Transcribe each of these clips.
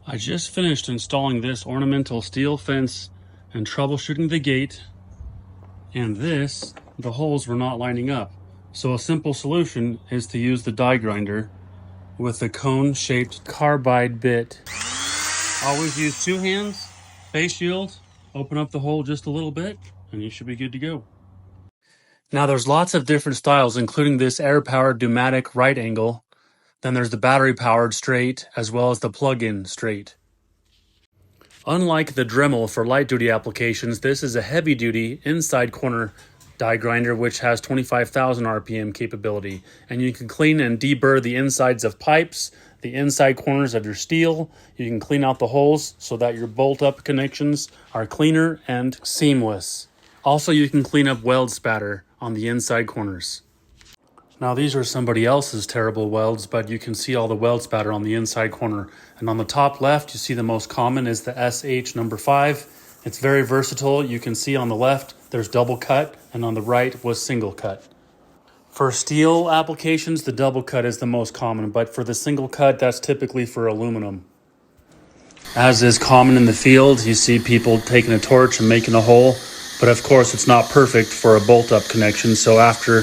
I just finished installing this ornamental steel fence and troubleshooting the gate, and the holes were not lining up. So a simple solution is to use the die grinder with a cone-shaped carbide bit. Always use two hands, face shield, open up the hole just a little bit, and you should be good to go. Now there's lots of different styles, including this air-powered pneumatic right angle. Then there's the battery-powered straight, as well as the plug-in straight. Unlike the Dremel for light-duty applications, this is a heavy-duty inside corner die grinder which has 25,000 RPM capability, and you can clean and deburr the insides of pipes, the inside corners of your steel. You can clean out the holes so that your bolt-up connections are cleaner and seamless. Also, you can clean up weld spatter on the inside corners. Now these are somebody else's terrible welds, but you can see all the weld spatter on the inside corner. And on the top left, you see the most common is the SH number 5. It's very versatile. You can see on the left, there's double cut, and on the right was single cut. For steel applications, the double cut is the most common, but for the single cut, that's typically for aluminum. As is common in the field, you see people taking a torch and making a hole, but of course it's not perfect for a bolt-up connection, so after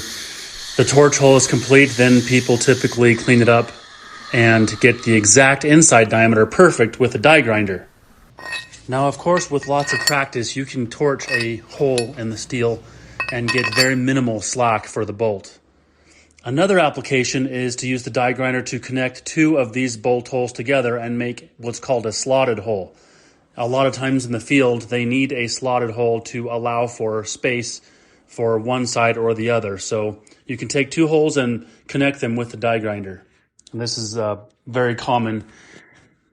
the torch hole is complete, then people typically clean it up and get the exact inside diameter perfect with a die grinder. Now, of course, with lots of practice, you can torch a hole in the steel and get very minimal slack for the bolt. Another application is to use the die grinder to connect two of these bolt holes together and make what's called a slotted hole. A lot of times in the field, they need a slotted hole to allow for space for one side or the other. So you can take two holes and connect them with the die grinder. And this is a very common,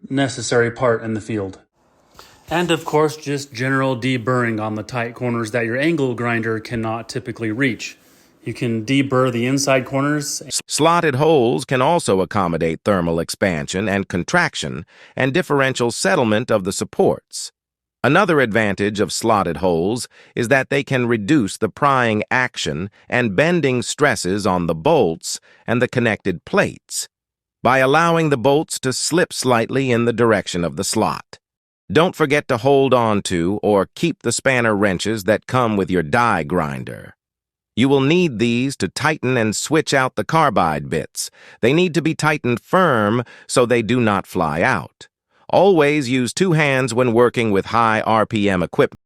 necessary part in the field. And of course, just general deburring on the tight corners that your angle grinder cannot typically reach. You can deburr the inside corners. Slotted holes can also accommodate thermal expansion and contraction and differential settlement of the supports. Another advantage of slotted holes is that they can reduce the prying action and bending stresses on the bolts and the connected plates by allowing the bolts to slip slightly in the direction of the slot. Don't forget to hold on to or keep the spanner wrenches that come with your die grinder. You will need these to tighten and switch out the carbide bits. They need to be tightened firm so they do not fly out. Always use two hands when working with high RPM equipment.